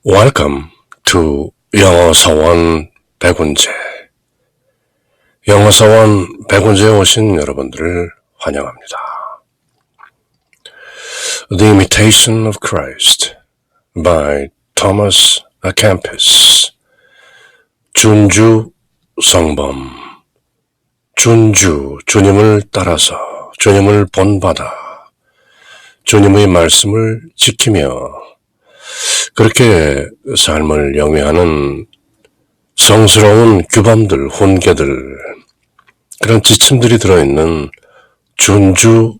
Welcome to 영어사원 백운재. 영어사원 백운재에 오신 여러분들을 환영합니다. The Imitation of Christ by Thomas à Kempis. 준주 성범. 준주, 주님을 따라서, 주님을 본받아, 주님의 말씀을 지키며 그렇게 삶을 영위하는 성스러운 규범들, 훈계들, 그런 지침들이 들어있는 준주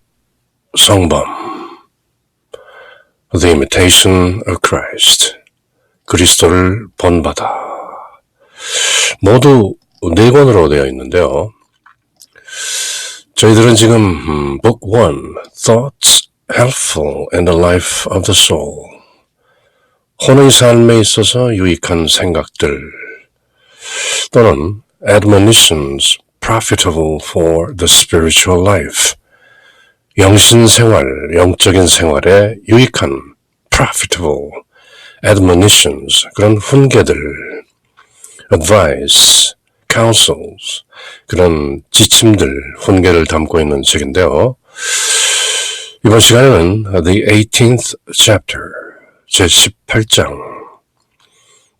성범, The Imitation of Christ, 그리스도를 본받아. 모두 4권으로 되어 있는데요. 저희들은 지금 Book 1, Thoughts Helpful in the Life of the Soul, 혼의 삶에 있어서 유익한 생각들, 또는 Admonitions Profitable for the Spiritual Life, 영신생활, 영적인 생활에 유익한 Profitable Admonitions, 그런 훈계들, Advice, Counsels, 그런 지침들, 훈계를 담고 있는 책인데요. 이번 시간에는 The 18th Chapter, 제18장,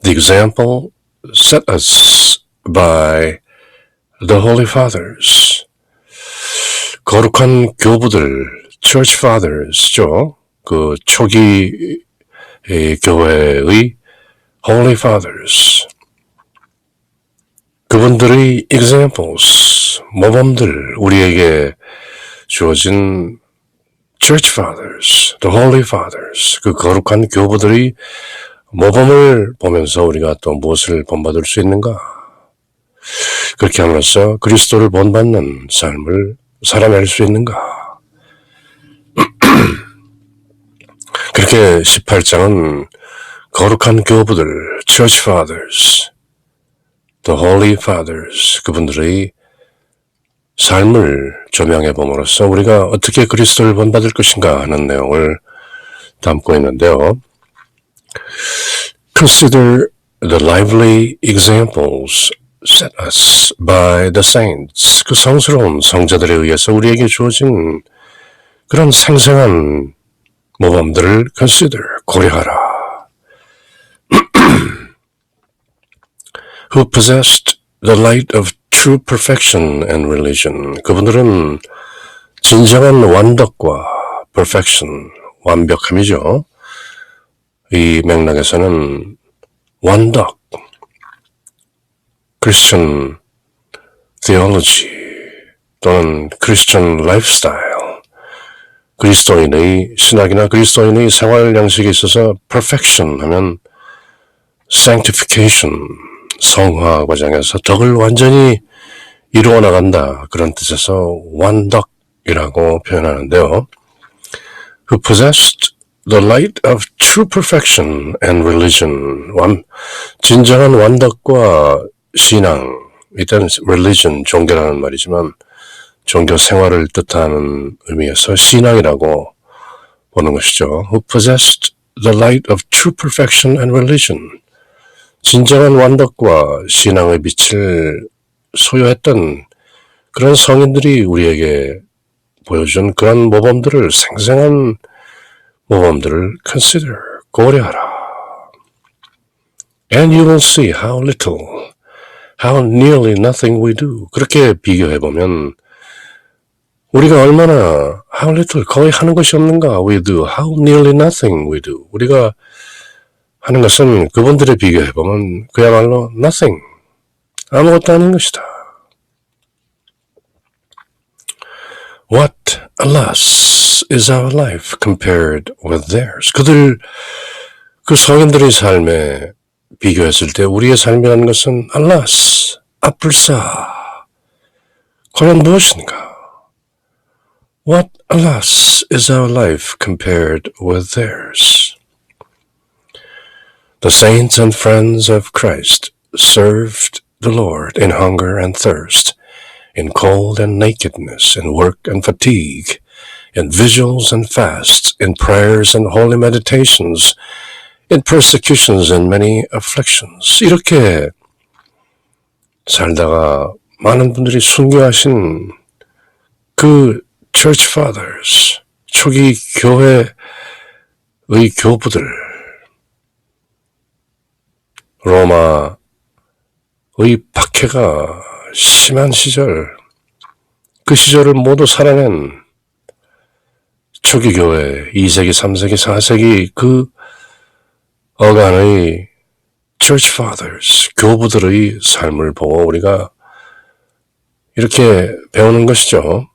The Example Set Us by the Holy Fathers, 거룩한 교부들, Church Fathers죠. 그 초기 교회의 Holy Fathers, 그분들의 examples, 모범들, 우리에게 주어진 Church Fathers, the Holy Fathers, 그 거룩한 교부들의 모범을 보면서 우리가 또 무엇을 본받을 수 있는가? 그렇게 함으로써 그리스도를 본받는 삶을 살아낼 수 있는가? 그렇게 18장은 거룩한 교부들, Church Fathers, The Holy Fathers, 그분들의 삶을 조명해 봄으로써 우리가 어떻게 그리스도를 본받을 것인가 하는 내용을 담고 있는데요. Consider the lively examples set us by the saints. 그 성스러운 성자들에 의해서 우리에게 주어진 그런 생생한 모범들을 consider, 고려하라. Who possessed the light of true perfection and religion. 그분들은 진정한 완덕과 perfection, 완벽함이죠. 이 맥락에서는 완덕, Christian theology 또는 Christian lifestyle, 그리스도인의 신학이나 그리스도인의 생활 양식에 있어서 perfection 하면 sanctification, 성화 과정에서 덕을 완전히 이루어 나간다, 그런 뜻에서 완덕이라고 표현하는데요. Who possessed the light of true perfection and religion. 진정한 완덕과 신앙, 일단 religion, 종교라는 말이지만 종교 생활을 뜻하는 의미에서 신앙이라고 보는 것이죠. Who possessed the light of true perfection and religion. 진정한 완덕과 신앙의 빛을 소유했던 그런 성인들이 우리에게 보여준 그런 모범들을, 생생한 모범들을 consider, 고려하라. And you will see how little, how nearly nothing we do. 그렇게 비교해보면 우리가 얼마나 how little, 거의 하는 것이 없는가 we do, how nearly nothing we do. 우리가 하는 것은 그분들에 비교해보면 그야말로 nothing, 아무것도 아닌 것이다. What a loss is our life compared with theirs. 그 성인들의 삶에 비교했을 때 우리의 삶이라는 것은 a loss, 앞불사. 과연 무엇인가? What a loss is our life compared with theirs. The saints and friends of Christ served the Lord in hunger and thirst, in cold and nakedness, in work and fatigue, in vigils and fasts, in prayers and holy meditations, in persecutions and many afflictions. 이렇게 살다가 많은 분들이 순교하신 그 church fathers, 초기 교회의 교부들, 로마의 박해가 심한 시절, 그 시절을 모두 살아낸 초기 교회 2세기, 3세기, 4세기 그 어간의 church fathers, 교부들의 삶을 보고 우리가 이렇게 배우는 것이죠.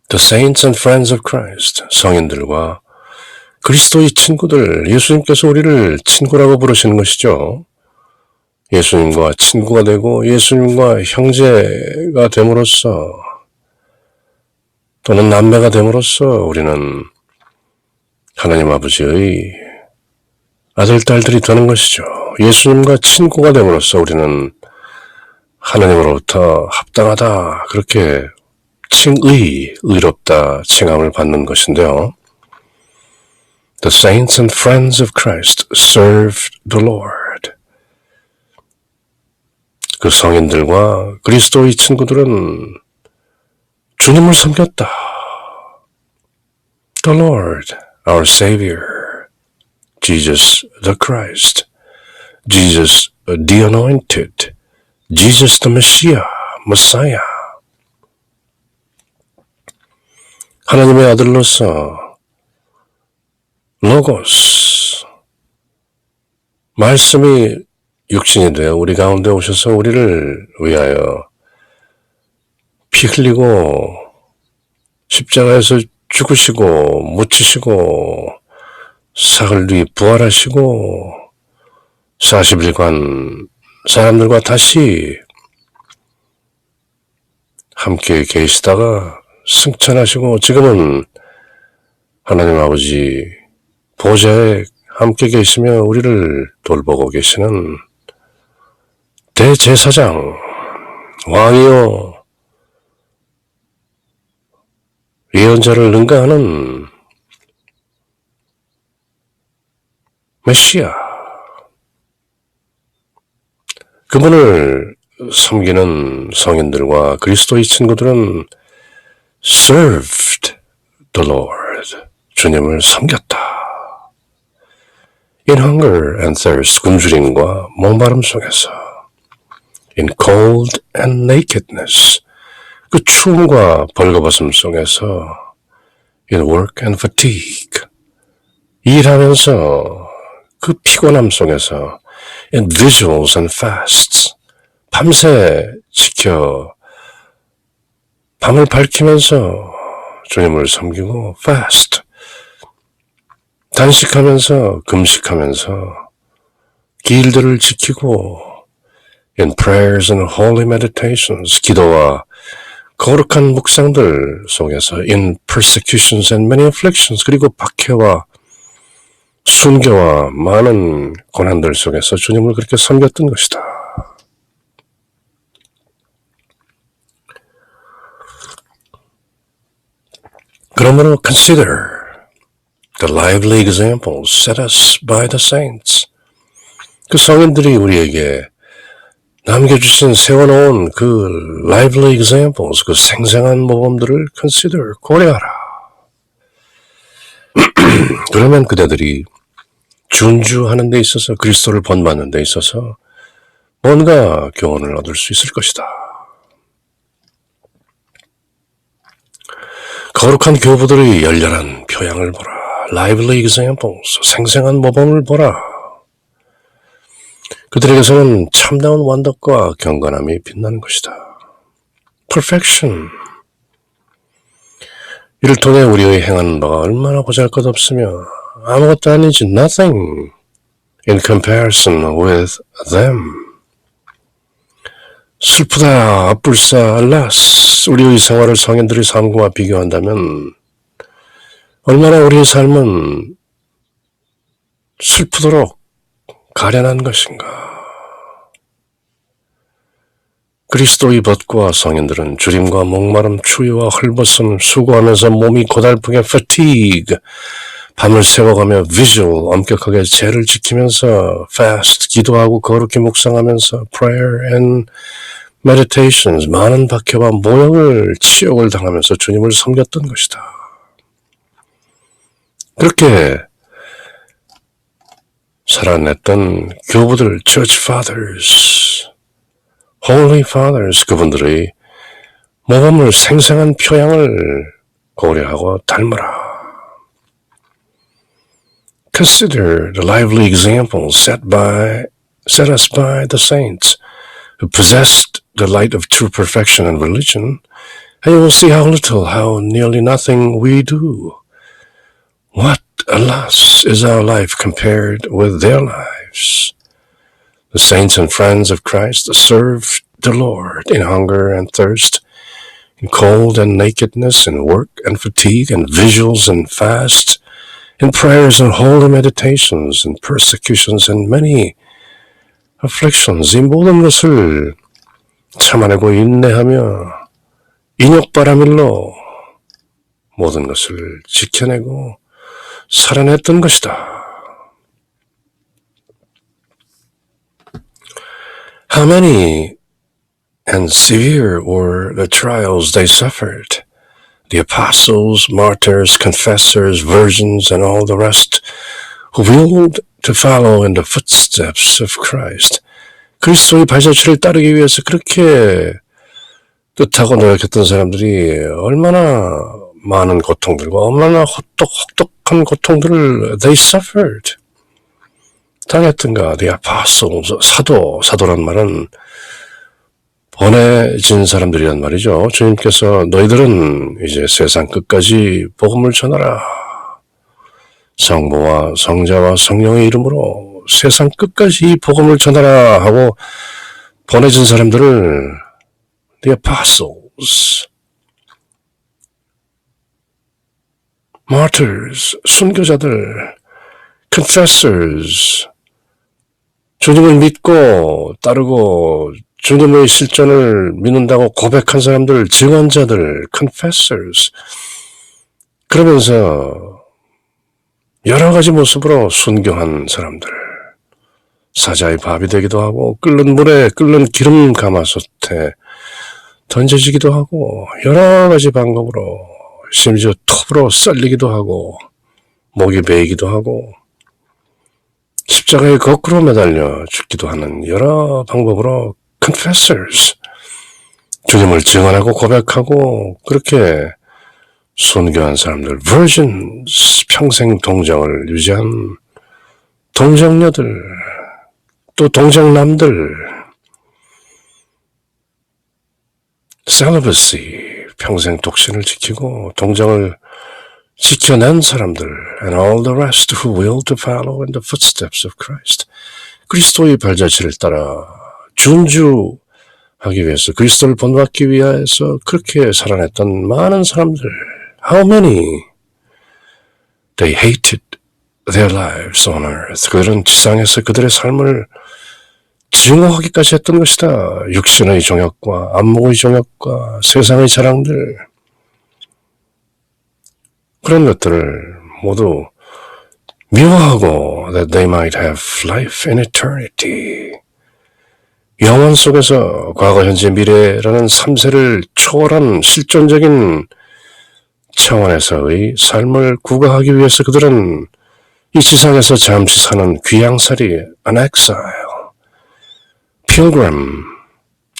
The saints and friends of Christ, 성인들과 그리스도의 친구들, 예수님께서 우리를 친구라고 부르시는 것이죠. 예수님과 친구가 되고 예수님과 형제가 됨으로써 또는 남매가 됨으로써 우리는 하나님 아버지의 아들, 딸들이 되는 것이죠. 예수님과 친구가 됨으로써 우리는 하나님으로부터 합당하다, 그렇게 의롭다 칭함을 받는 것인데요. The saints and friends of Christ served the Lord. 그 성인들과 그리스도의 친구들은 주님을 섬겼다. The Lord, our Savior, Jesus the Christ, Jesus the Anointed, Jesus the Messiah. 하나님의 아들로서 로고스, 말씀이 육신이 되어 우리 가운데 오셔서 우리를 위하여 피 흘리고 십자가에서 죽으시고 묻히시고 사흘 뒤 부활하시고 40일간 사람들과 다시 함께 계시다가 승천하시고 지금은 하나님 아버지 보좌에 함께 계시며 우리를 돌보고 계시는 대제사장, 왕이요 예언자를 능가하는 메시아, 그분을 섬기는 성인들과 그리스도의 친구들은 served the Lord, 주님을 섬겼다. In hunger and thirst, 굶주림과 목마름 속에서, in cold and nakedness, 그 추움과 벌거벗음 속에서, in work and fatigue, 일하면서 그 피곤함 속에서, in vigils and fasts, 밤새 지켜 밤을 밝히면서 주님을 섬기고 fast, 단식하면서 금식하면서 기일들을 지키고 in prayers and holy meditations, 기도와 거룩한 묵상들 속에서 in persecutions and many afflictions, 그리고 박해와 순교와 많은 고난들 속에서 주님을 그렇게 섬겼던 것이다. 그러므로 consider the lively examples set us by the saints. 그 성인들이 우리에게 남겨주신 세워놓은 그 lively examples, 그 생생한 모범들을 consider, 고려하라. 그러면 그대들이 준주하는 데 있어서, 그리스도를 본받는 데 있어서 뭔가 교훈을 얻을 수 있을 것이다. 거룩한 교부들의 열렬한 표양을 보라. lively examples, 생생한 모범을 보라. 그들에게서는 참다운 완덕과 경건함이 빛나는 것이다. perfection, 이를 통해 우리의 행하는 바가 얼마나 보잘것없으며 아무것도 아니지, nothing in comparison with them. 슬프다, 앞불사, 알라스, 우리의 생활을 성인들의 삶과 비교한다면 얼마나 우리의 삶은 슬프도록 가련한 것인가. 그리스도의 벗과 성인들은 주림과 목마름, 추위와 헐벗음, 수고하면서 몸이 고달프게 fatigue, 밤을 새워가며 visual, 엄격하게 죄를 지키면서 fast, 기도하고 거룩히 묵상하면서 prayer and meditations, 많은 박해와 모욕을, 치욕을 당하면서 주님을 섬겼던 것이다. 그렇게 살아냈던 교부들, church fathers, holy fathers, 그분들의 모범을 생생한 표양을 고려하고 닮으라. Consider the lively examples set us by the saints who possessed the light of true perfection and religion, and you will see how little, how nearly nothing we do. What, alas, is our life compared with their lives? The saints and friends of Christ served the Lord in hunger and thirst, in cold and nakedness, in work and fatigue, in vigils and fasts, in prayers and holy meditations, in persecutions and many afflictions. 이 모든 것을 참아내고 인내하며 인욕바라밀로 모든 것을 지켜내고 살아냈던 것이다. How many and severe were the trials they suffered? The apostles, martyrs, confessors, virgins, and all the rest who willed to follow in the footsteps of Christ. 그리스도의 발자취를 따르기 위해서 그렇게 뜻하고 노력했던 사람들이 얼마나 많은 고통들과 얼마나 혹독한 고통들을 they suffered. 당했던가. The apostles, 사도란 말은 보내진 사람들이란 말이죠. 주님께서 너희들은 이제 세상 끝까지 복음을 전하라. 성부와 성자와 성령의 이름으로 세상 끝까지 이 복음을 전하라 하고 보내진 사람들을 the apostles, martyrs, 순교자들, confessors, 주님을 믿고 따르고 주님의 실존을 믿는다고 고백한 사람들, 증언자들, confessors. 그러면서 여러 가지 모습으로 순교한 사람들. 사자의 밥이 되기도 하고 끓는 물에 끓는 기름 가마솥에 던져지기도 하고 여러 가지 방법으로 심지어 톱으로 썰리기도 하고 목이 베이기도 하고 십자가에 거꾸로 매달려 죽기도 하는 여러 방법으로 confessors, 주님을 증언하고 고백하고 그렇게 순교한 사람들, virgins, 평생 동정을 유지한 동정녀들, 또 동정남들, celibacy, 평생 독신을 지키고 동정을 지켜낸 사람들, and all the rest who will to follow in the footsteps of Christ. 그리스도의 발자취를 따라 준주하기 위해서 그리스도를 본받기 위해서 그렇게 살아냈던 많은 사람들. How many? They hated their lives on earth. 그들은 지상에서 그들의 삶을 증오하기까지 했던 것이다. 육신의 정욕과 안목의 정욕과 세상의 자랑들, 그런 것들을 모두 미워하고 that they might have life in eternity. 영원 속에서 과거, 현재, 미래라는 3세를 초월한 실존적인 차원에서의 삶을 구가하기 위해서 그들은 이 지상에서 잠시 사는 귀양살이, an exile, pilgrim,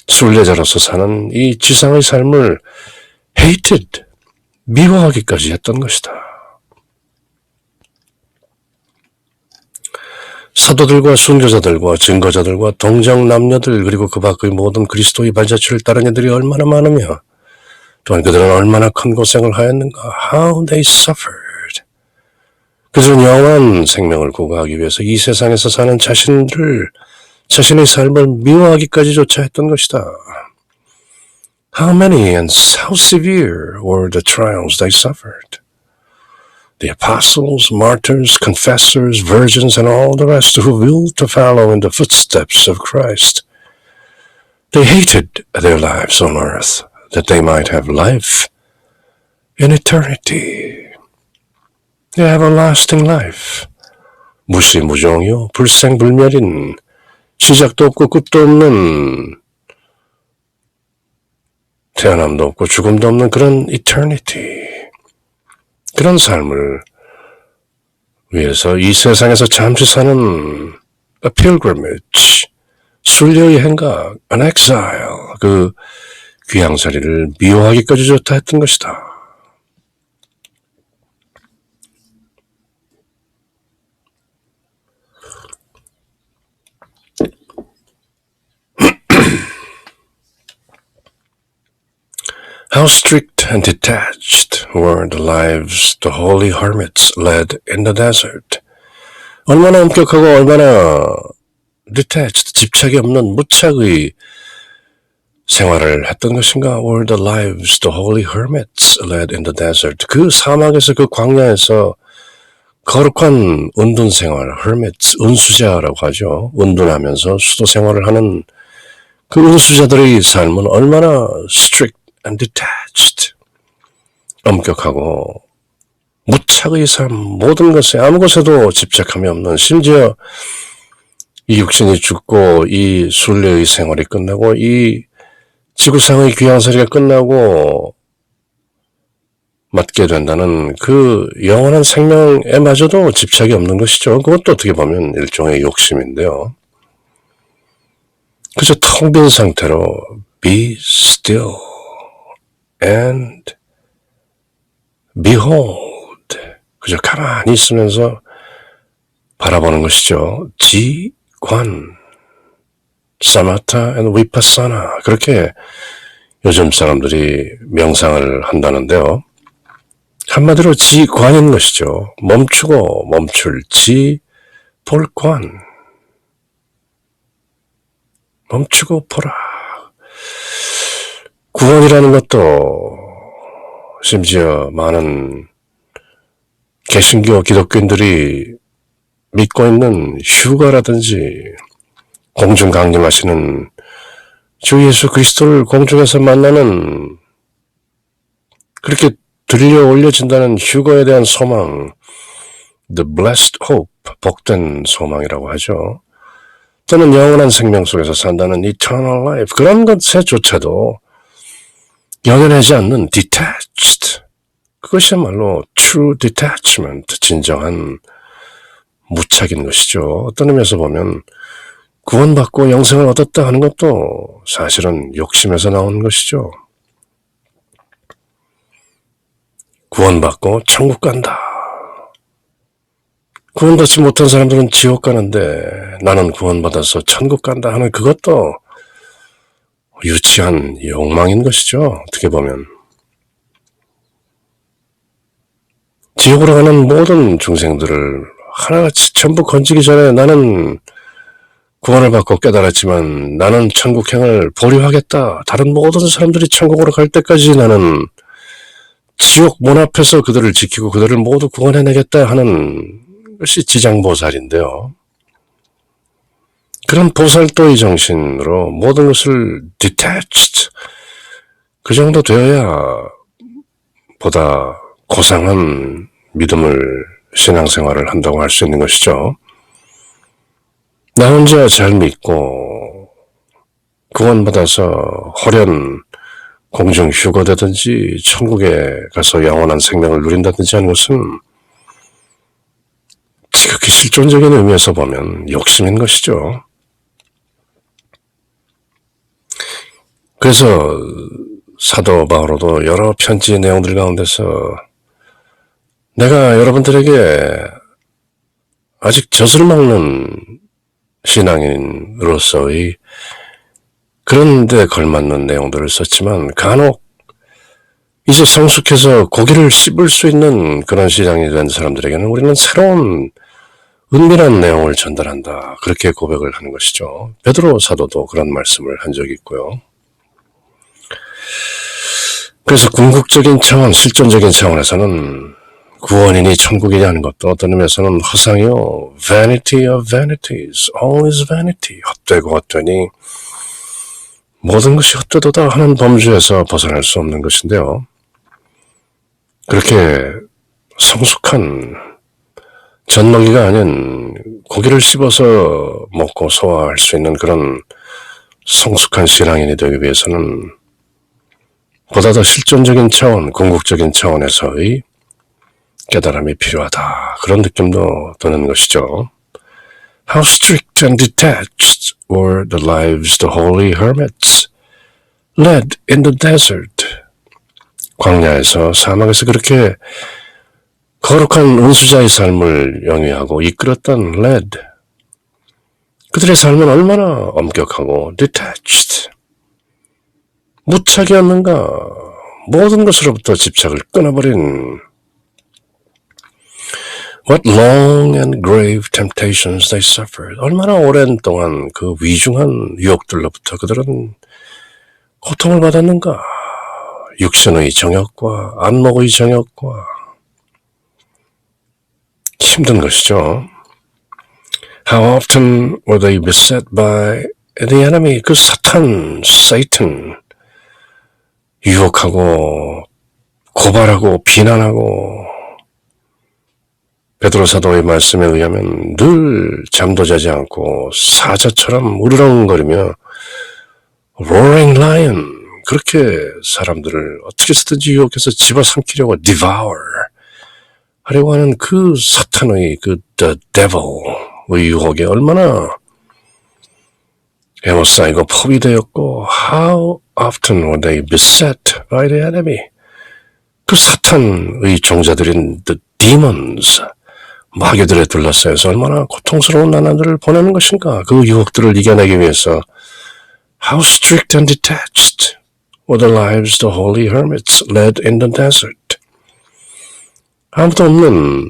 순례자로서 사는 이 지상의 삶을 hated, 미워하기까지 했던 것이다. 사도들과 순교자들과 증거자들과 동정남녀들 그리고 그 밖의 모든 그리스도의 발자취를 따른 이들이 얼마나 많으며 또한 그들은 얼마나 큰 고생을 하였는가. How they suffered. 그들은 영원한 생명을 구가하기 위해서 이 세상에서 사는 자신의 삶을 미워하기까지조차 했던 것이다. How many and how severe were the trials they suffered? The apostles, martyrs, confessors, virgins, and all the rest who willed to follow in the footsteps of Christ. They hated their lives on earth, that they might have life in eternity. The everlasting life. 무시무종이요. 불생불멸인 시작도 없고 끝도 없는 태어남도 없고 죽음도 없는 그런 eternity. 그런 삶을 위해서 이 세상에서 잠시 사는 a pilgrimage, 순례의 행각, an exile, 그 귀향살이를 미워하기까지 좋다 했던 것이다. How strict and detached were the lives the holy hermits led in the desert. 얼마나 엄격하고 얼마나 detached, 집착이 없는 무착의 생활을 했던 것인가? Were the lives the holy hermits led in the desert. 그 사막에서 그 광야에서 거룩한 은둔 생활, hermits, 은수자라고 하죠. 은둔하면서 수도 생활을 하는 그 은수자들의 삶은 얼마나 strict and detached, 엄격하고 무착의 삶, 모든 것에 아무 것에도 집착함이 없는, 심지어 이 육신이 죽고 이 순례의 생활이 끝나고 이 지구상의 귀향살이가 끝나고 맞게 된다는 그 영원한 생명에마저도 집착이 없는 것이죠. 그것도 어떻게 보면 일종의 욕심인데요. 그저 텅 빈 상태로 be still and behold, 그저 가만히 있으면서 바라보는 것이죠. 지관, 사마타 and vipassana, 그렇게 요즘 사람들이 명상을 한다는데요. 한마디로 지관인 것이죠. 멈추고 멈출 지, 볼관, 멈추고 보라. 구원이라는 것도 심지어 많은 개신교 기독교인들이 믿고 있는 휴가라든지 공중 강림하시는 주 예수 그리스도를 공중에서 만나는, 그렇게 들려 올려진다는 휴거에 대한 소망, the blessed hope, 복된 소망이라고 하죠. 또는 영원한 생명 속에서 산다는 eternal life, 그런 것에조차도 연연하지 않는 detached, 그것이야말로 true detachment, 진정한 무착인 것이죠. 어떤 의미에서 보면 구원받고 영생을 얻었다 하는 것도 사실은 욕심에서 나온 것이죠. 구원받고 천국 간다. 구원받지 못한 사람들은 지옥 가는데 나는 구원받아서 천국 간다 하는 그것도 유치한 욕망인 것이죠. 어떻게 보면. 지옥으로 가는 모든 중생들을 하나같이 전부 건지기 전에 나는 구원을 받고 깨달았지만 나는 천국행을 보류하겠다. 다른 모든 사람들이 천국으로 갈 때까지 나는 지옥 문 앞에서 그들을 지키고 그들을 모두 구원해내겠다 하는 것이 지장보살인데요. 그런 보살도의 정신으로 모든 것을 detached, 그 정도 되어야 보다 고상한 믿음을, 신앙생활을 한다고 할 수 있는 것이죠. 나 혼자 잘 믿고 구원받아서 홀연 공중 휴거되든지 천국에 가서 영원한 생명을 누린다든지 하는 것은 지극히 실존적인 의미에서 보면 욕심인 것이죠. 그래서 사도 바오로도 여러 편지 내용들 가운데서 내가 여러분들에게 아직 젖을 먹는 신앙인으로서의 그런 데 걸맞는 내용들을 썼지만, 간혹 이제 성숙해서 고기를 씹을 수 있는 그런 신앙이 된 사람들에게는 우리는 새로운 은밀한 내용을 전달한다, 그렇게 고백을 하는 것이죠. 베드로 사도도 그런 말씀을 한 적이 있고요. 그래서 궁극적인 차원, 실존적인 차원에서는 구원이니 천국이니 하는 것도 어떤 의미에서는 허상이요, vanity of vanities, all is vanity, 헛되고 헛되니 모든 것이 헛되도다 하는 범주에서 벗어날 수 없는 것인데요. 그렇게 성숙한 젖먹이가 아닌 고기를 씹어서 먹고 소화할 수 있는 그런 성숙한 신앙인이 되기 위해서는 보다 더 실존적인 차원, 궁극적인 차원에서의 깨달음이 필요하다. 그런 느낌도 드는 것이죠. How strict and detached were the lives the holy hermits led in the desert. 광야에서, 사막에서 그렇게 거룩한 은수자의 삶을 영위하고 이끌었던 led. 그들의 삶은 얼마나 엄격하고 detached. 무착이었는가. 모든 것으로부터 집착을 끊어버린 What long and grave temptations they suffered. 얼마나 오랜 동안 그 위중한 유혹들로부터 그들은 고통을 받았는가. 육신의 정욕과 안목의 정욕과 힘든 것이죠. How often were they beset by the enemy? 그 사탄, Satan, 유혹하고 고발하고 비난하고 베드로 사도의 말씀에 의하면 늘 잠도 자지 않고 사자처럼 우르렁거리며 roaring lion, 그렇게 사람들을 어떻게 해서든지 유혹해서 집어삼키려고 devour 하려고 하는 그 사탄의 그 the devil의 유혹에 얼마나 애워싸이고 포위되었고 how often were they beset by the enemy. 그 사탄의 종자들인 the demons, 마귀들에 둘러싸여서 얼마나 고통스러운 나날들을 보내는 것인가. 그 유혹들을 이겨내기 위해서 How strict and detached were the lives the holy hermits led in the desert. 아무도 없는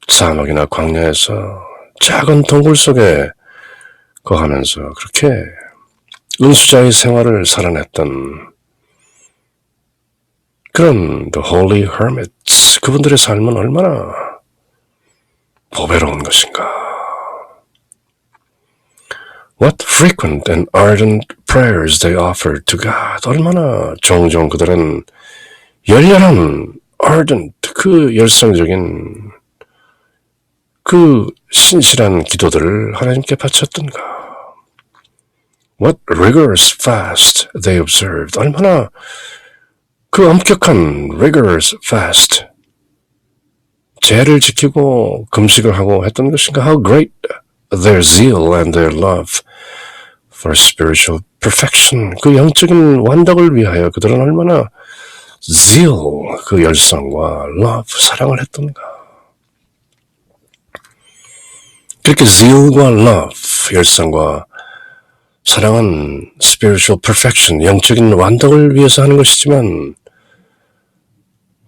사막이나 광야에서 작은 동굴 속에 거하면서 그렇게 은수자의 생활을 살아냈던 그런 the holy hermits, 그분들의 삶은 얼마나 보배로운 것인가. What frequent and ardent prayers they offered to God. 얼마나 종종 그들은 열렬한 ardent, 그 열성적인 그 신실한 기도들을 하나님께 바쳤던가. What rigorous fast they observed. 얼마나 그 엄격한 rigorous fast, 제를 지키고 금식을 하고 했던 것인가. How great their zeal and their love for spiritual perfection. 그 영적인 완덕을 위하여 그들은 얼마나 zeal, 그 열성과 love, 사랑을 했던가. 그렇게 zeal과 love, 열성과 사랑은 spiritual perfection, 영적인 완덕을 위해서 하는 것이지만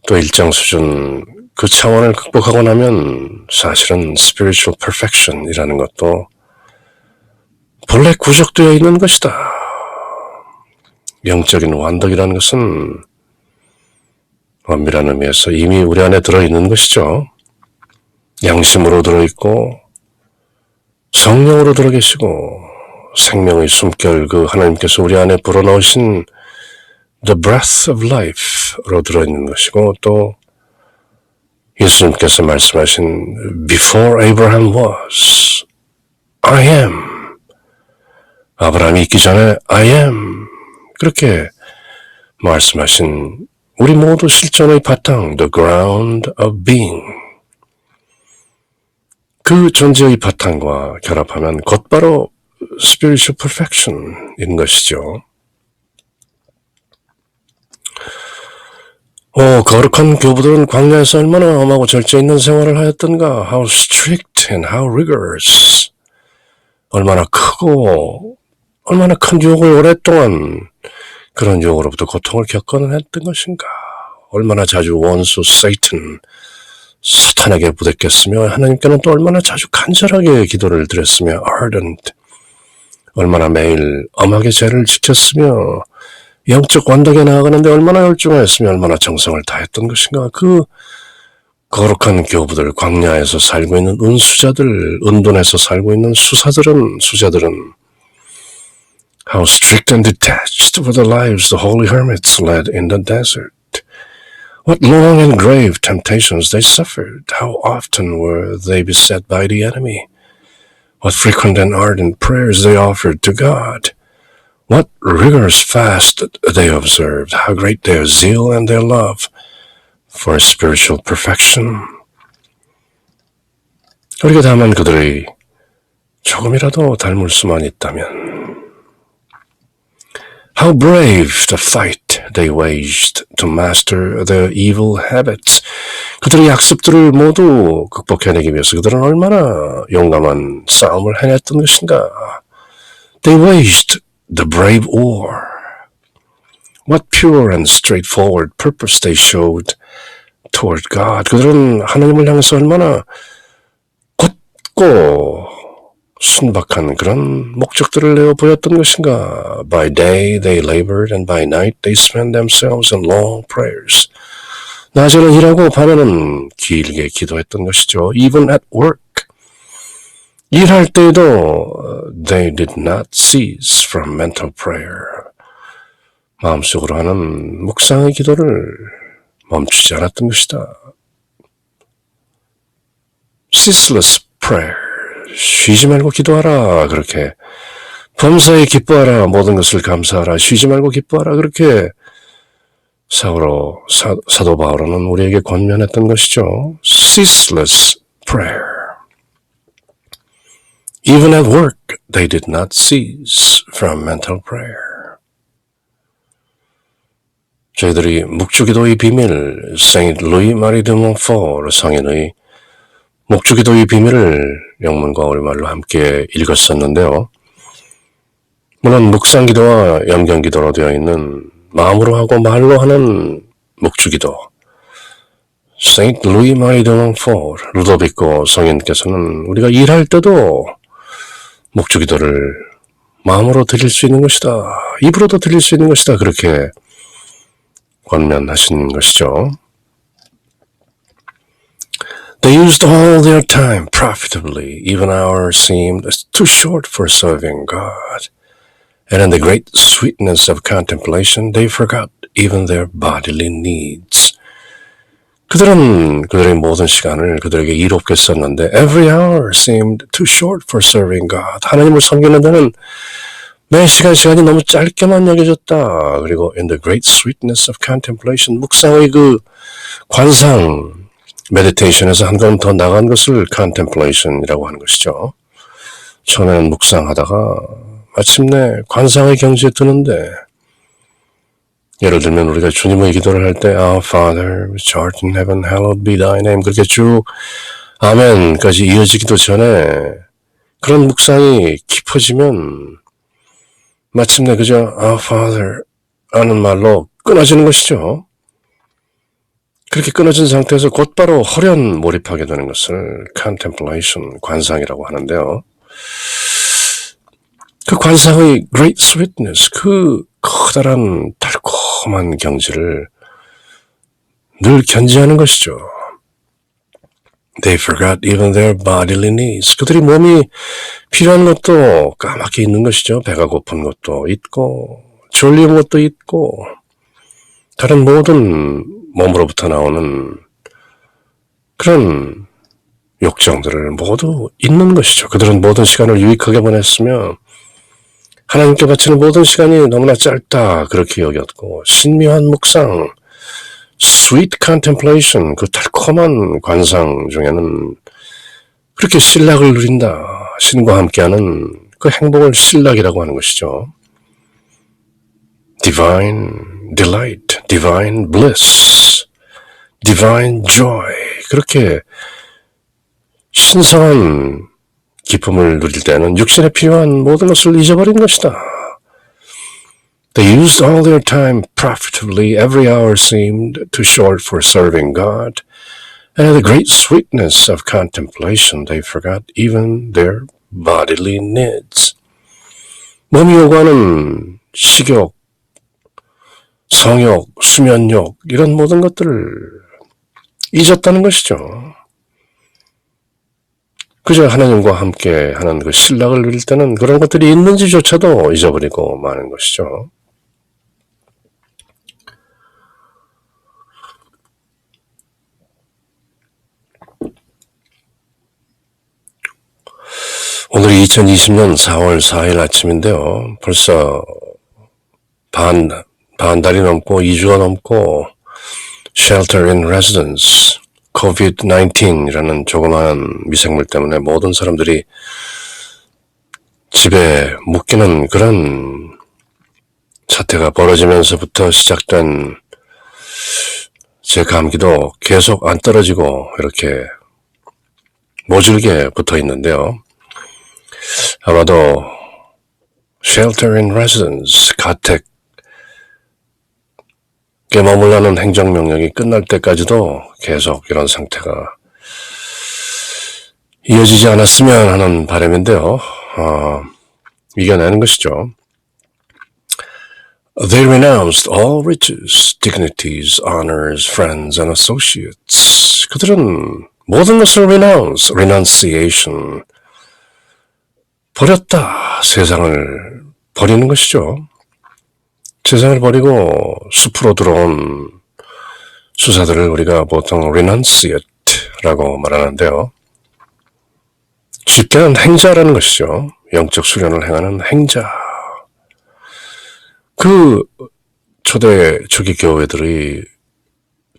또 일정 수준 그 차원을 극복하고 나면 사실은 spiritual perfection이라는 것도 본래 구족되어 있는 것이다. 영적인 완덕이라는 것은 엄밀한 의미에서 이미 우리 안에 들어있는 것이죠. 양심으로 들어있고 성령으로 들어계시고 생명의 숨결, 그 하나님께서 우리 안에 불어넣으신 the breath of life로 들어있는 것이고, 또 예수님께서 말씀하신 before Abraham was, I am. 아브라함이 있기 전에 I am. 그렇게 말씀하신 우리 모두 실존의 바탕, the ground of being. 그 존재의 바탕과 결합하면 곧바로 spiritual perfection인 것이죠. 거룩한 교부들은 광야에서 얼마나 엄하고 절제 있는 생활을 하였던가. How strict and how rigorous. 얼마나 크고 얼마나 큰 유혹을 오랫동안 그런 유혹으로부터 고통을 겪어는 했던 것인가. 얼마나 자주 원수 Satan, 사탄에게 부대꼈으며 하나님께는 또 얼마나 자주 간절하게 기도를 드렸으며 ardent, 얼마나 매일 엄하게 죄를 지켰으며 영적 완덕에 나아가는데 얼마나 열중하였으며 얼마나 정성을 다했던 것인가. 그 거룩한 교부들, 광야에서 살고 있는 은수자들, 은둔에서 살고 있는 수자들은 How strict and detached were the lives the holy hermits led in the desert. What long and grave temptations they suffered! How often were they beset by the enemy! What frequent and ardent prayers they offered to God! What rigorous fast they observed! How great their zeal and their love for spiritual perfection! 우리가 다만 그들의 조금이라도 닮을 수만 있다면 How brave the fight they waged to master their evil habits. 그들의 약습들을 모두 극복해내기 위해서 그들은 얼마나 용감한 싸움을 해냈던 것인가. They waged the brave war. What pure and straightforward purpose they showed toward God. 그들은 하나님을 향해서 얼마나 곧고 순박한 그런 목적들을 내어 보였던 것인가. By day they labored and by night they spent themselves in long prayers. 낮에는 일하고 밤에는 길게 기도했던 것이죠. Even at work. 일할 때에도 they did not cease from mental prayer. 마음속으로 하는 묵상의 기도를 멈추지 않았던 것이다. Ceaseless prayer. 쉬지 말고 기도하라. 그렇게 범사에 기뻐하라. 모든 것을 감사하라. 쉬지 말고 기뻐하라. 그렇게 사도 바울은 우리에게 권면했던 것이죠. Ceaseless prayer. Even at work, they did not cease from mental prayer. 저희들이 묵주기도의 비밀, 세인트 루이 마리 드 몽포르 성인의 묵주기도의 비밀을 영문과 우리말로 함께 읽었었는데요. 물론 묵상기도와 염경기도로 되어 있는 마음으로 하고 말로 하는 묵주기도. 세인트 루이 마리 드 몽포르 루도비코 성인께서는 우리가 일할 때도 묵주기도를 마음으로 드릴 수 있는 것이다. 입으로도 드릴 수 있는 것이다. 그렇게 권면하신 것이죠. They used all their time profitably. Even hours seemed too short for serving God. And in the great sweetness of contemplation, they forgot even their bodily needs. 그들은 그들의 모든 시간을 그들에게 이롭게 썼는데 every hour seemed too short for serving God. 하나님을 섬기는 데는 매 시간이 너무 짧게만 여겨졌다. 그리고 in the great sweetness of contemplation, 묵상의 그 관상, meditation에서 한 건 더 나간 것을 contemplation이라고 하는 것이죠. 처음에는 묵상하다가 마침내 관상의 경지에 드는데 예를 들면 우리가 주님의 기도를 할 때 Our Father, which art in heaven, hallowed be thy name 그렇게 쭉 아멘까지 이어지기도 전에 그런 묵상이 깊어지면 마침내 그저 Our Father 라는 말로 끊어지는 것이죠. 그렇게 끊어진 상태에서 곧바로 홀연 몰입하게 되는 것을 contemplation, 관상이라고 하는데요. 그 관상의 great sweetness, 그 커다란 달콤한 경지를 늘 견지하는 것이죠. They forgot even their bodily needs. 그들이 몸이 필요한 것도 까맣게 있는 것이죠. 배가 고픈 것도 있고 졸린 것도 있고 다른 모든 몸으로부터 나오는 그런 욕정들을 모두 잊는 것이죠. 그들은 모든 시간을 유익하게 보냈으며 하나님께 바치는 모든 시간이 너무나 짧다 그렇게 여겼고 신묘한 묵상, sweet contemplation, 그 달콤한 관상 중에는 그렇게 신락을 누린다. 신과 함께하는 그 행복을 신락이라고 하는 것이죠. divine delight, divine bliss, divine joy 그렇게 신성한 기쁨을 누릴 때는 육신에 필요한 모든 것을 잊어버린 것이다. They used all their time profitably. Every hour seemed too short for serving God. And in the great sweetness of contemplation, they forgot even their bodily needs. 몸이 요구하는 식욕, 성욕, 수면욕 이런 모든 것들을 잊었다는 것이죠. 그저 하나님과 함께 하는 그 신락을 누릴 때는 그런 것들이 있는지조차도 잊어버리고 마는 것이죠. 오늘이 2020년 4월 4일 아침인데요. 벌써 반 달이 넘고 2주가 넘고 Shelter in Residence, COVID-19이라는 조그마한 미생물 때문에 모든 사람들이 집에 묶이는 그런 사태가 벌어지면서부터 시작된 제 감기도 계속 안 떨어지고 이렇게 모질게 붙어 있는데요. 아마도 Shelter in Residence, 가택에 머물라는 행정명령이 끝날 때까지도 계속 이런 상태가 이어지지 않았으면 하는 바람인데요. 이겨내는 것이죠. They renounced all riches, dignities, honors, friends, and associates. 그들은 모든 것을 renunciation, 버렸다. 세상을 버리는 것이죠. 세상을 버리고 숲으로 들어온 수사들을 우리가 보통 renunciate라고 말하는데요. 쉽게는 행자라는 것이죠. 영적 수련을 행하는 행자. 그 초대 초기 교회들의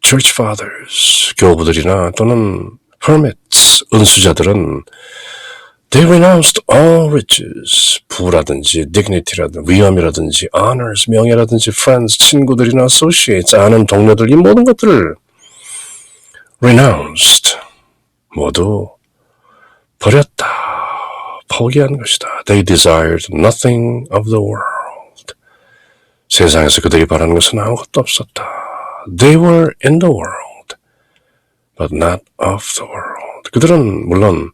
church fathers, 교부들이나 또는 hermits, 은수자들은 they renounced all riches, 부라든지 dignity라든지 위엄이라든지 honors, 명예라든지 friends, 친구들이나 associates, 아는 동료들, 이 모든 것들을 renounced, 모두 버렸다, 포기한 것이다. They desired nothing of the world. 세상에서 그들이 바라는 것은 아무것도 없었다. They were in the world, but not of the world. 그들은 물론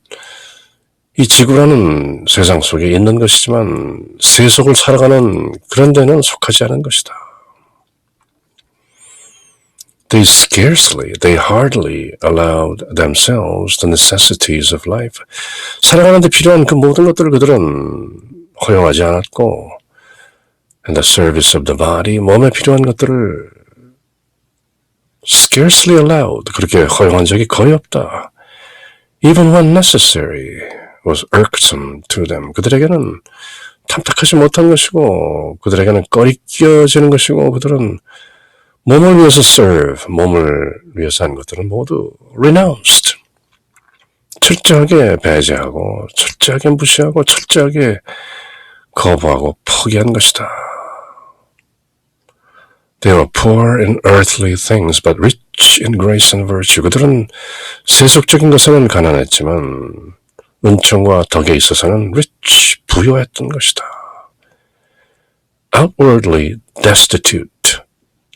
이 지구라는 세상 속에 있는 것이지만 세속을 살아가는 그런 데는 속하지 않은 것이다. They hardly allowed themselves the necessities of life. 살아가는 데 필요한 그 모든 것들을 그들은 허용하지 않았고 and the service of the body, 몸에 필요한 것들을 scarcely allowed, 그렇게 허용한 적이 거의 없다. Even when necessary was irksome to them. 그들에게는 탐탁하지 못한 것이고 그들에게는 꺼리껴지는 것이고 그들은 몸을 위해서 serve, 몸을 위해서 한 것들은 모두 renounced. 철저하게 배제하고 철저하게 무시하고 철저하게 거부하고 포기한 것이다. They were poor in earthly things, but rich in grace and virtue. 그들은 세속적인 것에는 가난했지만 은총과 덕에 있어서는 rich, 부유했던 것이다. Outwardly destitute,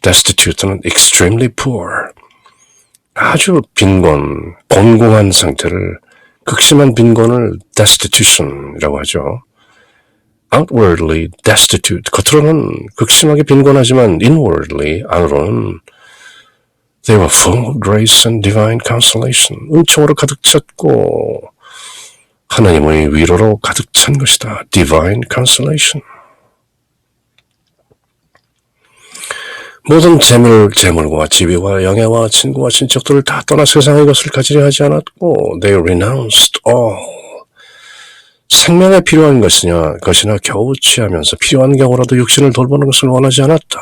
destitute는 extremely poor, 아주 빈곤, 곤궁한 상태를, 극심한 빈곤을 destitution이라고 하죠. Outwardly destitute, 겉으로는 극심하게 빈곤하지만 inwardly, 안으로는 they were full of grace and divine consolation, 은총으로 가득 찼고 하나님의 위로로 가득 찬 것이다. divine consolation. 모든 재물과 지위와 영예와 친구와 친척들을 다 떠나 세상의 것을 가지려 하지 않았고 they renounced all. 생명에 필요한 것이나 겨우 취하면서 필요한 경우라도 육신을 돌보는 것을 원하지 않았다.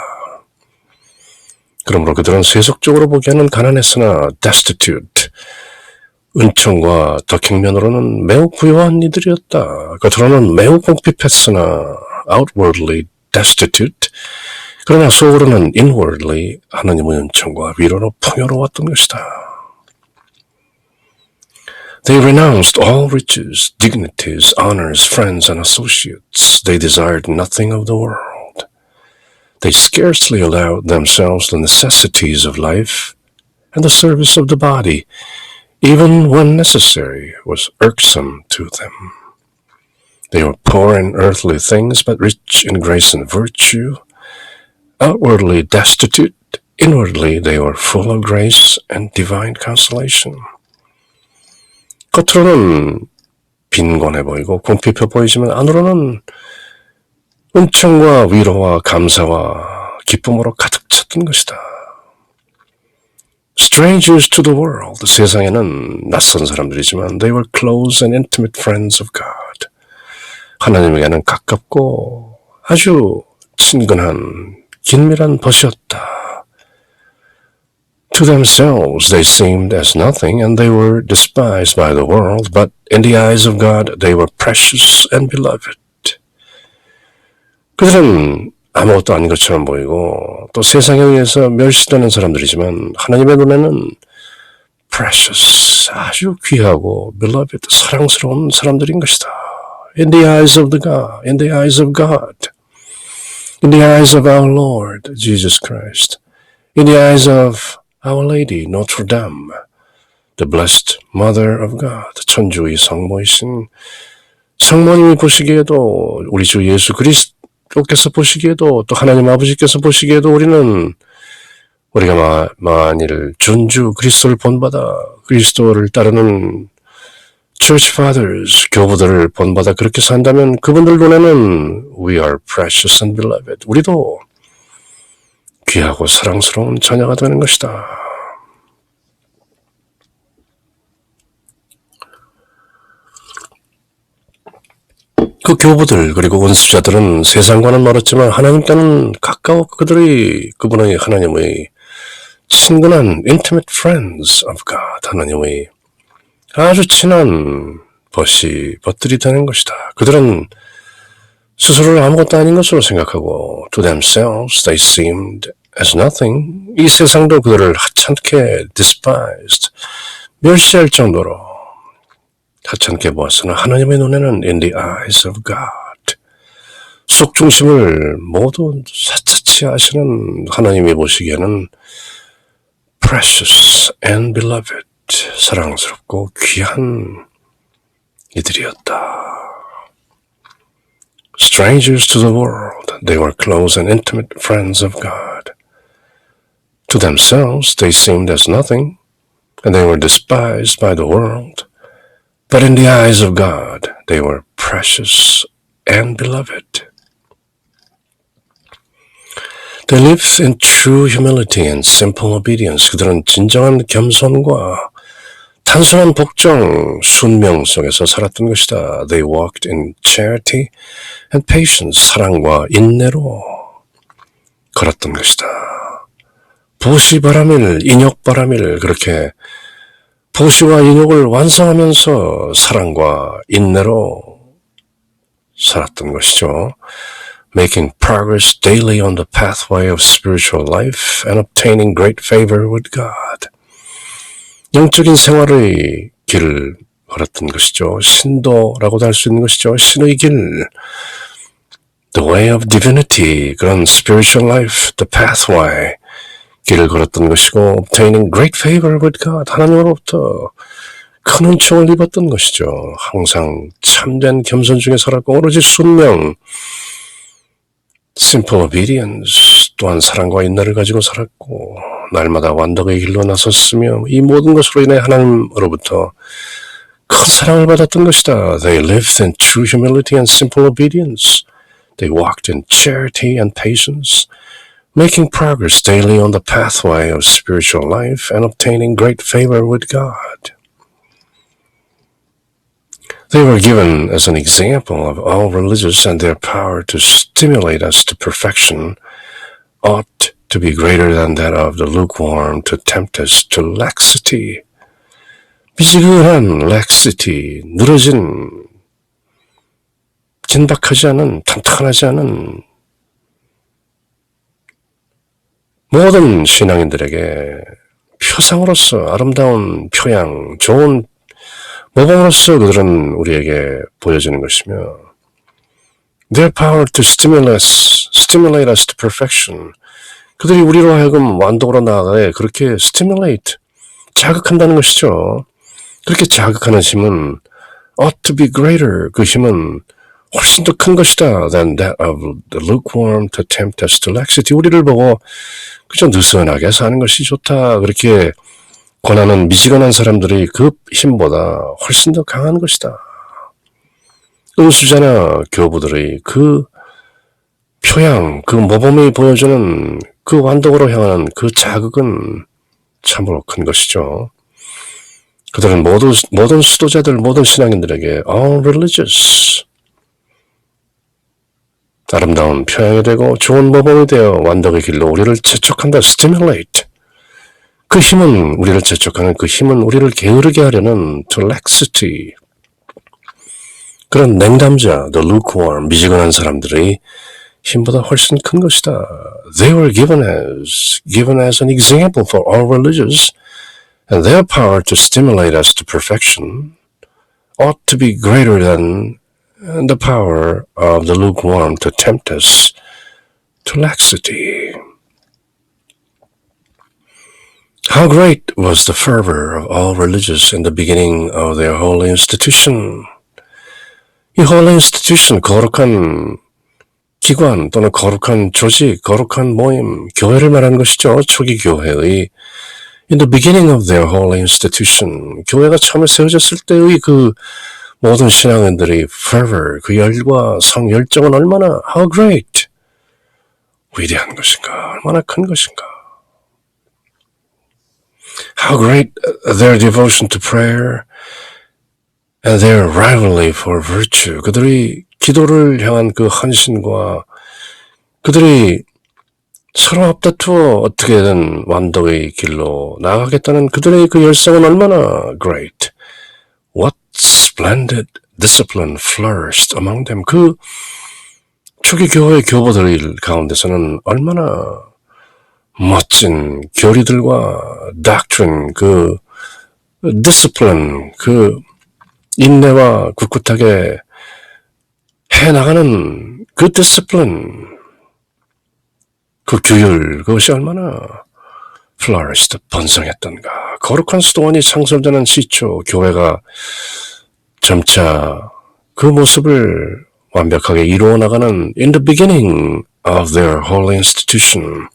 그러므로 그들은 세속적으로 보기에는 가난했으나 destitute, 은총과 덕행면으로는 매우 부유한 이들이었다. 겉으로는 매우 궁핍했으나 outwardly destitute, 그러나 속으로는 inwardly 하나님의 은총과 위로로 풍요로웠던 것이다. They renounced all riches, dignities, honors, friends, and associates. They desired nothing of the world. They scarcely allowed themselves the necessities of life and the service of the body, even when necessary was irksome to them. They were poor in earthly things, but rich in grace and virtue. Outwardly destitute, inwardly they were full of grace and divine consolation. 겉으로는 빈곤해 보이고 궁핍해 보이지만 안으로는 은총과 위로와 감사와 기쁨으로 가득 찼던 것이다. Strangers to the world, 세상에는 낯선 사람들이지만 they were close and intimate friends of God. 하나님에게는 가깝고 아주 친근한 긴밀한 벗이었다. To themselves they seemed as nothing and they were despised by the world, but in the eyes of God they were precious and beloved. 그들은 아무것도 아닌 것처럼 보이고 또 세상에 의해서 멸시되는 사람들이지만 하나님의 눈에는 precious, 아주 귀하고 beloved, 사랑스러운 사람들인 것이다. In the eyes of God, in the eyes of God, in the eyes of our Lord Jesus Christ, in the eyes of Our Lady Notre Dame, the blessed Mother of God, 천주의 성모이신 성모님이 보시기에도 우리 주 예수 그리스도께서 보시기에도 또 하나님 아버지께서 보시기에도 우리가 만일 존주 그리스도를 본받아 그리스도를 따르는 Church Fathers, 교부들을 본받아 그렇게 산다면 그분들 눈에는 We are precious and beloved. 우리도 귀하고 사랑스러운 자녀가 되는 것이다. 그 교부들 그리고 은수자들은 세상과는 멀었지만 하나님께는 가까웠고 그분의 하나님의 친근한 intimate friends of God, 하나님의 아주 친한 벗들이 되는 것이다. 그들은 스스로를 아무것도 아닌 것으로 생각하고 to themselves they seemed as nothing. 이 세상도 그들을 하찮게 despised, 멸시할 정도로 하찮게 보았으나 하나님의 눈에는 in the eyes of God, 속중심을 모두 사차치 아시는 하나님이 보시기에는 precious and beloved, 사랑스럽고 귀한 이들이었다. Strangers to the world, they were close and intimate friends of God. To themselves, they seemed as nothing, and they were despised by the world. But in the eyes of God, they were precious and beloved. They lived in true humility and simple obedience. 그들은 진정한 겸손과 단순한 복종, 순명 속에서 살았던 것이다. They walked in charity and patience. 사랑과 인내로 걸었던 것이다. 보시바라밀, 인욕바라밀, 그렇게 보시와 인욕을 완성하면서 사랑과 인내로 살았던 것이죠. Making progress daily on the pathway of spiritual life and obtaining great favor with God. 영적인 생활의 길을 걸었던 것이죠. 신도라고도 할 수 있는 것이죠. 신의 길, the way of divinity, 그런 spiritual life, the pathway, 길을 걸었던 것이고 obtaining great favor with God, 하나님으로부터 큰 은총을 입었던 것이죠. 항상 참된 겸손 중에 살았고 오로지 순명, simple obedience, 또한 사랑과 인내를 가지고 살았고 날마다 완덕의 길로 나섰으며 이 모든 것으로 인해 하나님으로부터 큰 사랑을 받았던 것이다. They lived in true humility and simple obedience. They walked in charity and patience, making progress daily on the pathway of spiritual life and obtaining great favor with God. They were given as an example of all religious, and their power to stimulate us to perfection ought to be greater than that of the lukewarm to tempt us to laxity. 미지근한 laxity, 늘어진, 긴박하지 않은, 탄탄하지 않은 모든 신앙인들에게 표상으로서 아름다운 표양, 좋은 모범으로서 그들은 우리에게 보여지는 것이며 their power to stimulate us to perfection. 그들이 우리로 하여금 완독으로 나아가게 그렇게 stimulate, 자극한다는 것이죠. 그렇게 자극하는 힘은 ought to be greater, 그 힘은 훨씬 더 큰 것이다 than that of the lukewarm to tempt us to laxity. 우리를 보고 그저 느슨하게 사는 것이 좋다 그렇게 권하는 미지근한 사람들이 그 힘보다 훨씬 더 강한 것이다. 은수자나 교부들의 그 표양, 그 모범이 보여주는 그 완독으로 향하는 그 자극은 참으로 큰 것이죠. 그들은 모든 수도자들, 모든 신앙인들에게 all religious, 아름다운 표현이 되고 좋은 모범이 되어 완덕의 길로 우리를 재촉한다. stimulate. 그 힘은 우리를 재촉하는 그 힘은 우리를 게으르게 하려는 to laxity. 그런 냉담자, the lukewarm, 미지근한 사람들의 힘보다 훨씬 큰 것이다. They were given as an example for all religious, and their power to stimulate us to perfection ought to be greater than the power of the lukewarm to tempt us to laxity. How great was the fervor of all religious in the beginning of their holy institution. 이 holy institution, 거룩한 기관 또는 거룩한 조직, 거룩한 모임, 교회를 말하는 것이죠. 초기 교회의 in the beginning of their holy institution, 교회가 처음에 세워졌을 때의 그 모든 신앙인들의 fervor, 그 열과 성열정은 얼마나 how great, 위대한 것인가, 얼마나 큰 것인가. How great their devotion to prayer and their rivalry for virtue. 그들이 기도를 향한 그 헌신과 그들이 서로 앞다투어 어떻게든 완덕의 길로 나아가겠다는 그들의 그 열성은 얼마나 great. What splendid discipline flourished among them. 그 초기 교회 교보들 가운데서는 얼마나 멋진 교리들과 doctrine, 그 discipline, 그 인내와 굳굳하게 해나가는 그 discipline, 그 규율, 그것이 얼마나 flourished, 번성했던가. 거룩한 수도원이 창설되는 시초, 교회가 점차 그 모습을 완벽하게 이루어 나가는 in the beginning of their holy institution.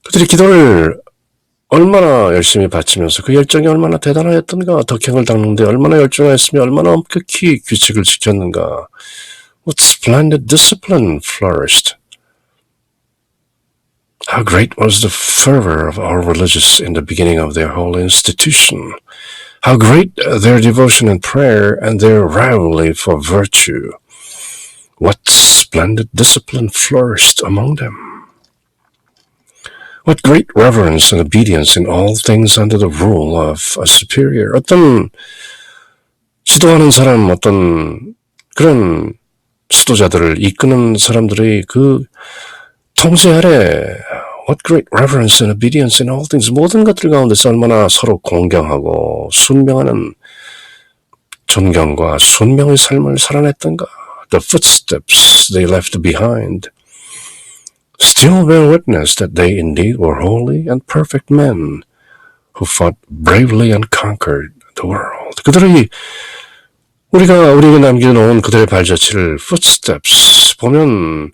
그들이 기도를 얼마나 열심히 바치면서 그 열정이 얼마나 대단하였던가, 덕행을 닦는데 얼마나 열정하였으며 얼마나 엄격히 규칙을 지켰는가. What splendid discipline flourished. How great was the fervor of our religious in the beginning of their holy institution. How great their devotion in prayer and their rivalry for virtue. What splendid discipline flourished among them. What great reverence and obedience in all things under the rule of a superior. 어떤 지도하는 사람, 어떤 그런 지도자들을 이끄는 사람들의 그 통제 아래 what great reverence and obedience in all things. 모든 것들 가운데서 얼마나 서로 공경하고 순명하는 존경과 순명의 삶을 살아냈던가. The footsteps they left behind still bear witness that they indeed were holy and perfect men who fought bravely and conquered the world. 그들이 우리에게 남겨놓은 그들의 발자취를 footsteps 보면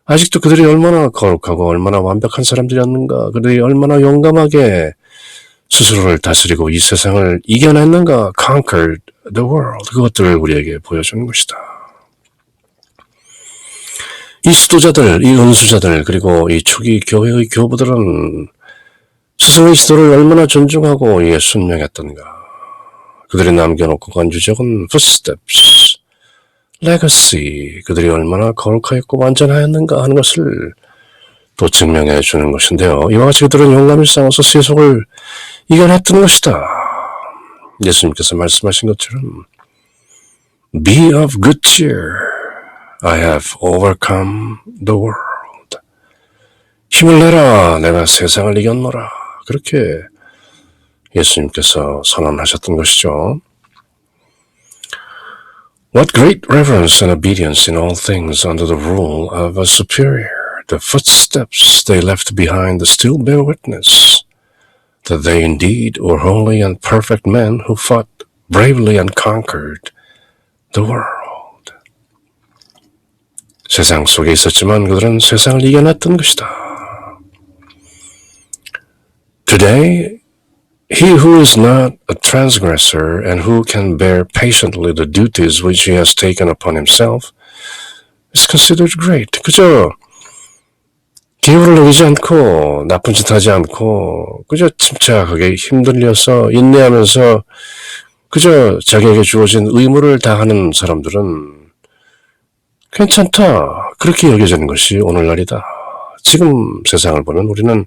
아직도 그들이 얼마나 거룩하고 얼마나 완벽한 사람들이었는가, 그들이 얼마나 용감하게 스스로를 다스리고 이 세상을 이겨냈는가, conquered the world. 그것들을 우리에게 보여주는 것이다. 이 수도자들, 이 은수자들, 그리고 이 초기 교회의 교부들은 스스로의 지도를 얼마나 존중하고 이에 순명했던가. 그들이 남겨놓고 간 유적은 footsteps, legacy, 그들이 얼마나 거룩하였고 완전하였는가 하는 것을 또 증명해 주는 것인데요. 이와 같이 그들은 용감히 싸워서 세속을 이겨냈던 것이다. 예수님께서 말씀하신 것처럼 Be of good cheer. I have overcome the world. 힘을 내라. 내가 세상을 이겼노라. 그렇게 예수님께서 선언하셨던 것이죠. What great reverence and obedience in all things under the rule of a superior. The footsteps they left behind still bear witness that they indeed were holy and perfect men who fought bravely and conquered the world. 세상 속에 있었지만 그들은 세상을 이겨냈던 것이다. Today, he who is not a transgressor and who can bear patiently the duties which he has taken upon himself is considered great. 그저 기회를 내리지 않고 나쁜 짓 하지 않고 그저 침착하게 힘들려서 인내하면서 그저 자기에게 주어진 의무를 다하는 사람들은 괜찮다. 그렇게 여겨지는 것이 오늘날이다. 지금 세상을 보는 우리는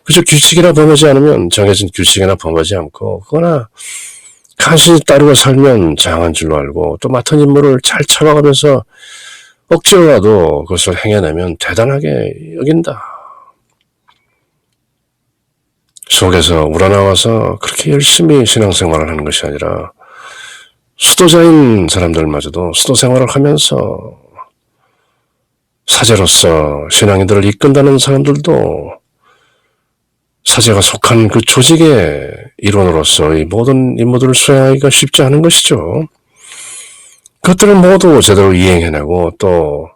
그저 규칙이나 범하지 않으면 정해진 규칙이나 범하지 않고 그거나 간신히 따르고 살면 장한 줄로 알고 또 맡은 임무를 잘 참아가면서 억지로라도 그것을 행해내면 대단하게 여긴다. 속에서 우러나와서 그렇게 열심히 신앙생활을 하는 것이 아니라 수도자인 사람들마저도 수도생활을 하면서 사제로서 신앙인들을 이끈다는 사람들도 사제가 속한 그 조직의 일원으로서 이 모든 임무들을 수행하기가 쉽지 않은 것이죠. 그것들을 모두 제대로 이행해내고 또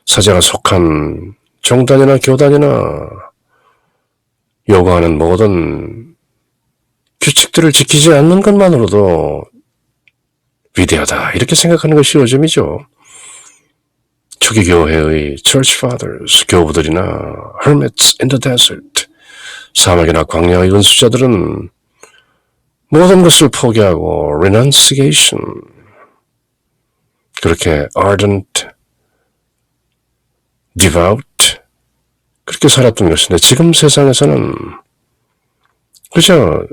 사제가 속한 종단이나 교단이나 요구하는 모든 규칙들을 지키지 않는 것만으로도 위대하다 이렇게 생각하는 것이 요즘이죠. 초기 교회의 Church Fathers, 교부들이나 Hermits in the Desert, 사막이나 광야의 은수자들은 모든 것을 포기하고 renunciation, 그렇게 ardent, devout, 그렇게 살았던 것인데 지금 세상에서는 그저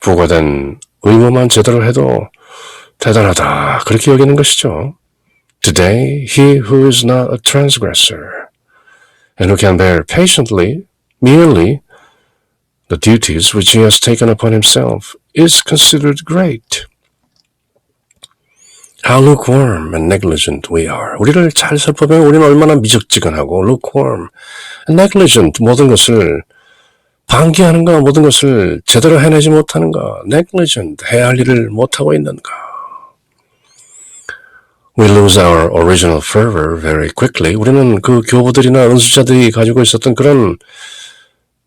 부과된 의무만 제대로 해도 대단하다 그렇게 여기는 것이죠. Today, he who is not a transgressor and who can bear patiently merely the duties which he has taken upon himself is considered great. How lukewarm and negligent we are. 우리를 잘 살펴보면 우리는 얼마나 미적지근하고 lukewarm and negligent, 모든 것을 방기하는가, 모든 것을 제대로 해내지 못하는가, negligent, 해야 할 일을 못하고 있는가. We lose our original fervor very quickly. 우리는 그 교부들이나 은수자들이 가지고 있었던 그런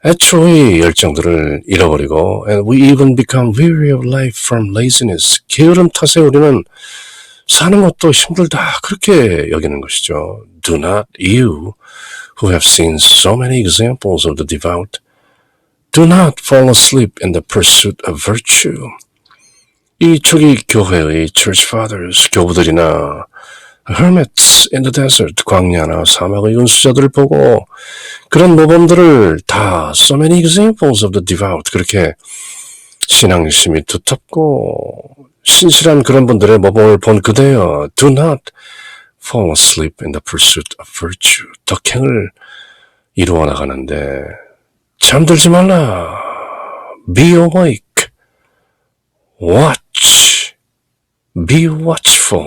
애초의 열정들을 잃어버리고 and we even become weary of life from laziness. 게으름 탓에 우리는 사는 것도 힘들다 그렇게 여기는 것이죠. Do not you who have seen so many examples of the devout do not fall asleep in the pursuit of virtue. 이 초기 교회의 Church Fathers, 교부들이나 Hermits in the Desert, 광야나 사막의 은수자들을 보고 그런 모범들을 다 so many examples of the devout, 그렇게 신앙심이 두텁고 신실한 그런 분들의 모범을 본 그대여 do not fall asleep in the pursuit of virtue. 덕행을 이루어 나가는데 잠들지 말라. Be awake. Watch. Be watchful.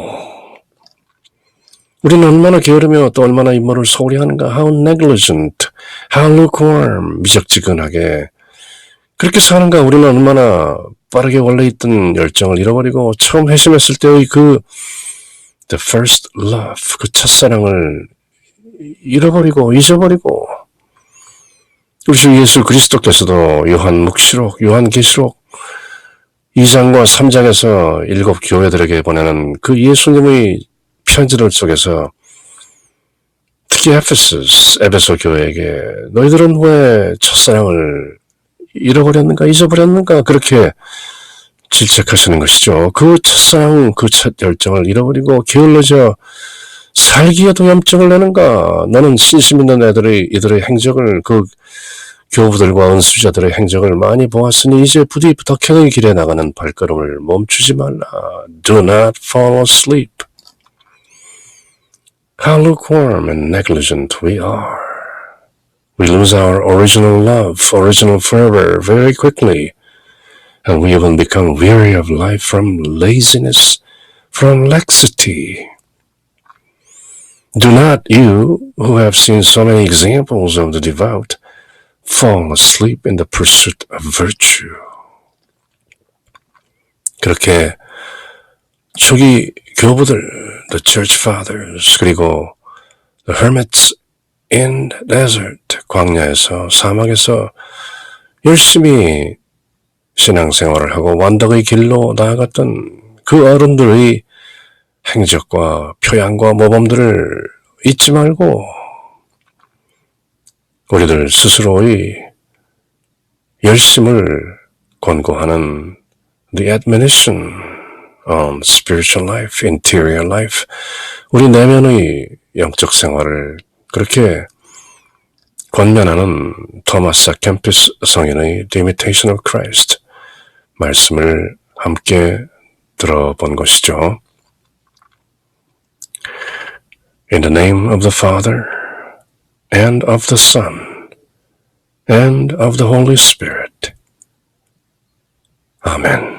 우리는 얼마나 게으르며 또 얼마나 임무를 소홀히 하는가. How negligent. How lukewarm. 미적지근하게. 그렇게 사는가. 우리는 얼마나 빠르게 원래 있던 열정을 잃어버리고 처음 회심했을 때의 그 the first love, 그 첫사랑을 잃어버리고 잊어버리고 우리 주 예수 그리스도께서도 요한묵시록, 요한계시록 2장과 3장에서 7 교회들에게 보내는 그 예수님의 편지들 속에서 특히 에베소 교회에게 너희들은 왜 첫사랑을 잃어버렸는가 잊어버렸는가 그렇게 질책하시는 것이죠. 그 첫사랑, 그 첫 열정을 잃어버리고 게을러져 살기에도 염증을 내는가. 너는 신심 있는 이들의 행적을 그 교부들과 은수자들의 행적을 많이 보았으니 이제 부디 덕행의 길에 나가는 발걸음을 멈추지 말라. Do not fall asleep. How lukewarm and negligent we are. We lose our original love, original fervor very quickly, and we even become weary of life from laziness, from laxity. Do not you, who have seen so many examples of the devout, fall asleep in the pursuit of virtue. 그렇게 초기 교부들, the church fathers, 그리고 the hermits in the desert, 광야에서, 사막에서 열심히 신앙생활을 하고 완덕의 길로 나아갔던 그 어른들의 행적과 표양과 모범들을 잊지 말고 우리들 스스로의 열심을 권고하는 the admonition spiritual life, interior life, 우리 내면의 영적 생활을 그렇게 권면하는 토마스 아켐피스 성인의 The Imitation of Christ 말씀을 함께 들어본 것이죠. In the name of the Father, and of the Son, and of the Holy Spirit. Amen.